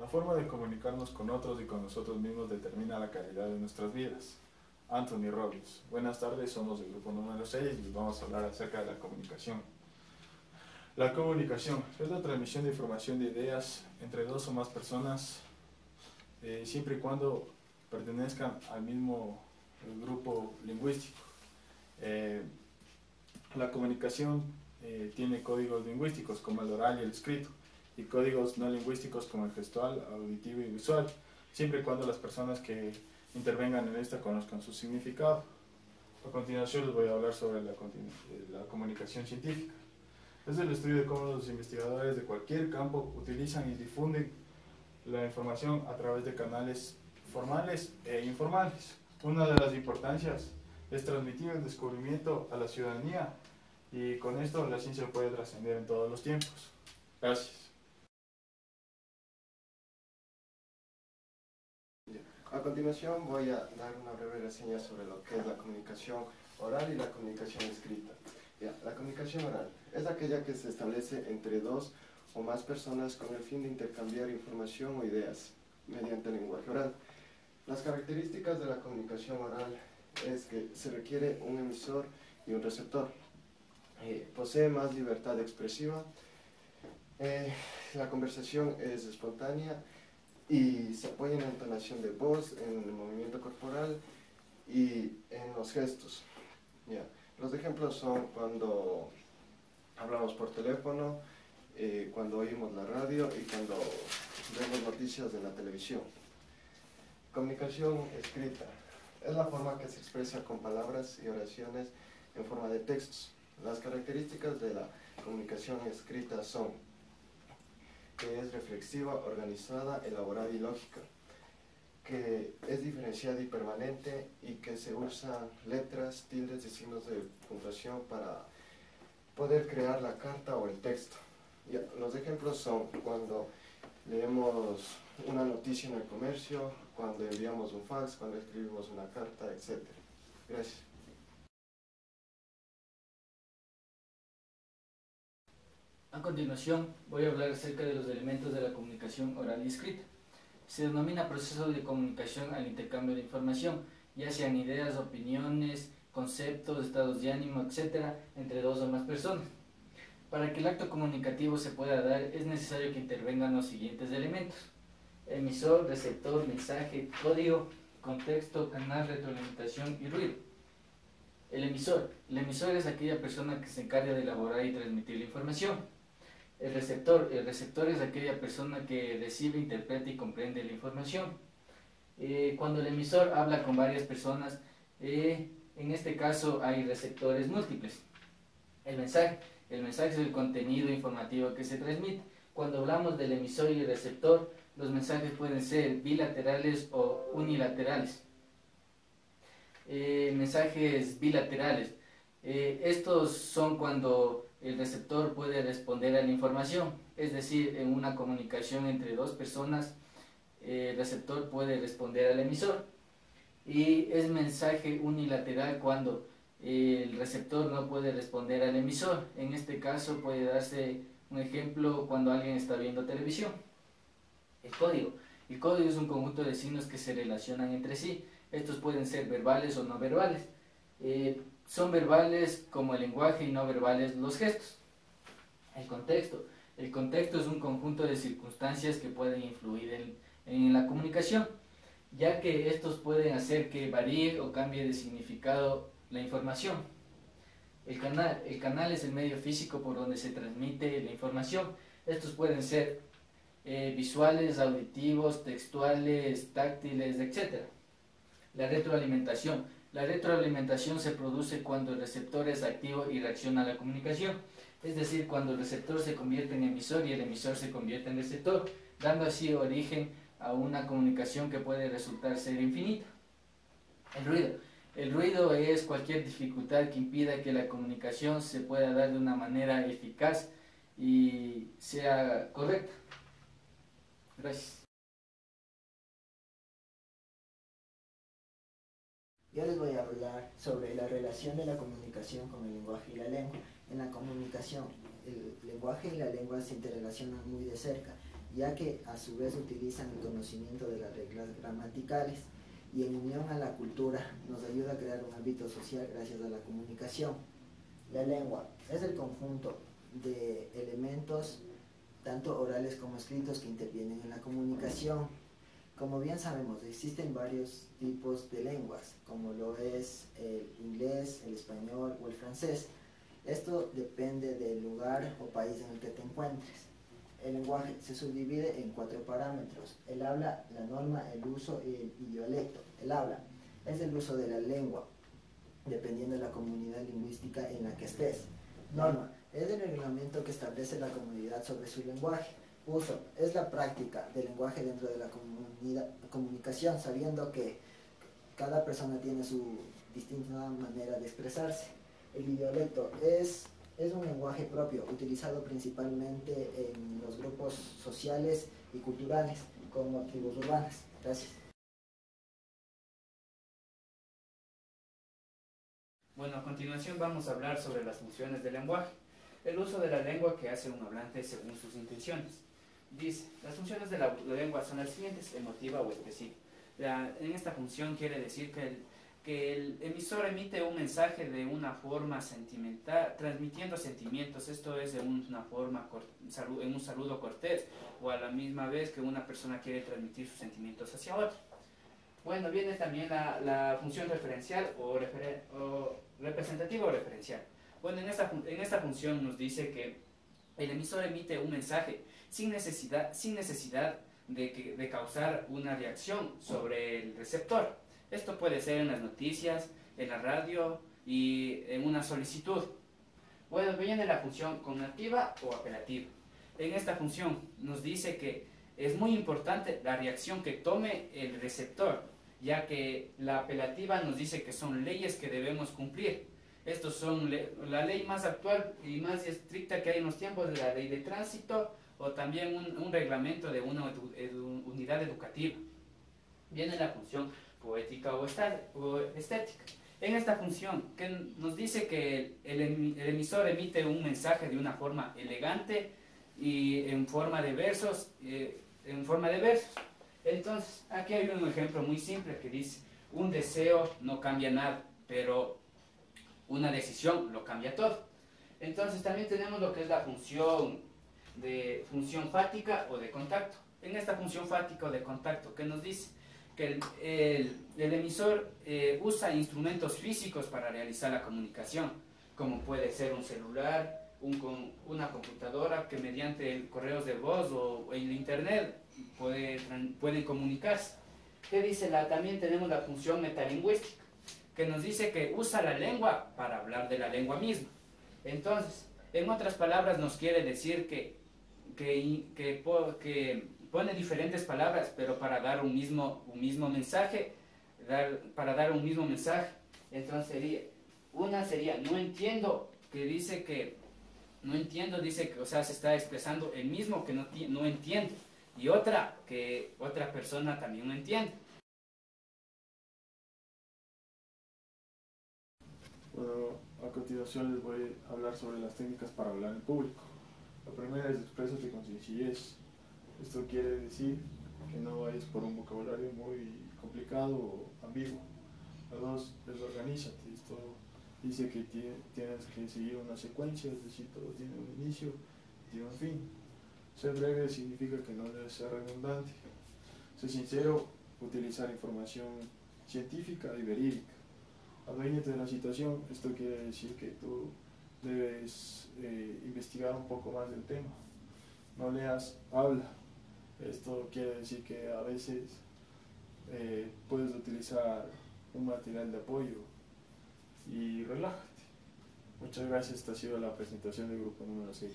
La forma de comunicarnos con otros y con nosotros mismos determina la calidad de nuestras vidas. Anthony Robbins. Buenas tardes, somos el grupo número 6 y vamos a hablar acerca de la comunicación. La comunicación es la transmisión de información de ideas entre dos o más personas, siempre y cuando pertenezcan al mismo grupo lingüístico. La comunicación tiene códigos lingüísticos como el oral y el escrito, y códigos no lingüísticos como el gestual, auditivo y visual, siempre y cuando las personas que intervengan en esta conozcan su significado. A continuación les voy a hablar sobre la comunicación científica. Es el estudio de cómo los investigadores de cualquier campo utilizan y difunden la información a través de canales formales e informales. Una de las importancias es transmitir el descubrimiento a la ciudadanía, y con esto la ciencia puede trascender en todos los tiempos. Gracias. A continuación voy a dar una breve reseña sobre lo que es la comunicación oral y la comunicación escrita. La comunicación oral es aquella que se establece entre dos o más personas con el fin de intercambiar información o ideas mediante el lenguaje oral. Las características de la comunicación oral es que se requiere un emisor y un receptor. Posee más libertad expresiva, la conversación es espontánea y se apoya en la entonación de voz, en el movimiento corporal y en los gestos. Los ejemplos son cuando hablamos por teléfono, cuando oímos la radio y cuando vemos noticias de la televisión. Comunicación escrita es la forma que se expresa con palabras y oraciones en forma de textos. Las características de la comunicación escrita son que es reflexiva, organizada, elaborada y lógica, que es diferenciada y permanente y que se usan letras, tildes y signos de puntuación para poder crear la carta o el texto. Los ejemplos son cuando leemos una noticia en el comercio, cuando enviamos un fax, cuando escribimos una carta, etc. Gracias. A continuación, voy a hablar acerca de los elementos de la comunicación oral y escrita. Se denomina proceso de comunicación al intercambio de información, ya sean ideas, opiniones, conceptos, estados de ánimo, etc., entre dos o más personas. Para que el acto comunicativo se pueda dar, es necesario que intervengan los siguientes elementos: emisor, receptor, mensaje, código, contexto, canal, retroalimentación y ruido. El emisor es aquella persona que se encarga de elaborar y transmitir la información. El receptor es aquella persona que recibe, interpreta y comprende la información. Cuando el emisor habla con varias personas, en este caso hay receptores múltiples. El mensaje es el contenido informativo que se transmite. Cuando hablamos del emisor y el receptor, los mensajes pueden ser bilaterales o unilaterales. Mensajes bilaterales. Estos son cuando el receptor puede responder a la información, es decir, en una comunicación entre dos personas, el receptor puede responder al emisor. Y es mensaje unilateral cuando el receptor no puede responder al emisor. En este caso puede darse un ejemplo cuando alguien está viendo televisión. El código es un conjunto de signos que se relacionan entre sí. Estos pueden ser verbales o no verbales. Son verbales como el lenguaje y no verbales los gestos. El contexto es un conjunto de circunstancias que pueden influir en la comunicación, ya que estos pueden hacer que varíe o cambie de significado la información. El canal es el medio físico por donde se transmite la información. Estos pueden ser visuales, auditivos, textuales, táctiles, etc. La retroalimentación se produce cuando el receptor es activo y reacciona a la comunicación, es decir, cuando el receptor se convierte en emisor y el emisor se convierte en receptor, dando así origen a una comunicación que puede resultar ser infinita. El ruido es cualquier dificultad que impida que la comunicación se pueda dar de una manera eficaz y sea correcta. Gracias. Yo les voy a hablar sobre la relación de la comunicación con el lenguaje y la lengua. En la comunicación, el lenguaje y la lengua se interrelacionan muy de cerca, ya que a su vez utilizan el conocimiento de las reglas gramaticales y en unión a la cultura nos ayuda a crear un ámbito social gracias a la comunicación. La lengua es el conjunto de elementos tanto orales como escritos que intervienen en la comunicación. Como bien sabemos, existen varios tipos de lenguas, como lo es el inglés, el español o el francés. Esto depende del lugar o país en el que te encuentres. El lenguaje se subdivide en 4 parámetros: el habla, la norma, el uso y el dialecto. El habla es el uso de la lengua, dependiendo de la comunidad lingüística en la que estés. Norma es el reglamento que establece la comunidad sobre su lenguaje. Uso es la práctica del lenguaje dentro de la comunicación, sabiendo que cada persona tiene su distinta manera de expresarse. El dialecto es un lenguaje propio, utilizado principalmente en los grupos sociales y culturales, como tribus urbanas. Gracias. Bueno, a continuación vamos a hablar sobre las funciones del lenguaje. El uso de la lengua que hace un hablante según sus intenciones. Dice, las funciones de la lengua son las siguientes: emotiva o expresiva. En esta función quiere decir que el emisor emite un mensaje de una forma sentimental, transmitiendo sentimientos. Esto es en una forma, en un saludo cortés, o a la misma vez que una persona quiere transmitir sus sentimientos hacia otra. Bueno, viene también la función referencial o representativa o referencial. Bueno, en esta función nos dice que el emisor emite un mensaje sin necesidad de causar una reacción sobre el receptor. Esto puede ser en las noticias, en la radio y en una solicitud. Bueno, viene la función connativa o apelativa. En esta función nos dice que es muy importante la reacción que tome el receptor, ya que la apelativa nos dice que son leyes que debemos cumplir. Estos son la ley más actual y más estricta que hay en los tiempos, de la ley de tránsito, o también un reglamento de una unidad educativa. Viene la función poética o estética. En esta función, que nos dice que el emisor emite un mensaje de una forma elegante y en forma de versos. Entonces, aquí hay un ejemplo muy simple que dice: un deseo no cambia nada, pero una decisión lo cambia todo. Entonces también tenemos lo que es la función fática o de contacto. En esta función fática o de contacto, ¿qué nos dice? Que el emisor usa instrumentos físicos para realizar la comunicación, como puede ser un celular, una computadora, que mediante correos de voz o el internet pueden comunicarse. ¿Qué dice? También tenemos la función metalingüística, que nos dice que usa la lengua para hablar de la lengua misma. Entonces, en otras palabras, nos quiere decir que pone diferentes palabras, pero para dar un mismo mensaje, para dar un mismo mensaje. Entonces una sería no entiendo, que dice que no entiendo, dice que, o sea, se está expresando el mismo que no entiende, y otra que otra persona también no entiende. Bueno, a continuación les voy a hablar sobre las técnicas para hablar en público. La primera es exprésate con sencillez. Esto quiere decir que no vayas por un vocabulario muy complicado o ambiguo. La dos es organízate. Esto dice que tienes que seguir una secuencia, es decir, todo tiene un inicio y tiene un fin. Ser breve significa que no debes ser redundante. Ser sincero, utilizar información científica y verídica. Aduéñate de la situación. Esto quiere decir que tú debes investigar un poco más del tema. No leas, habla. Esto quiere decir que a veces puedes utilizar un material de apoyo y relájate. Muchas gracias, esta ha sido la presentación del grupo número 6.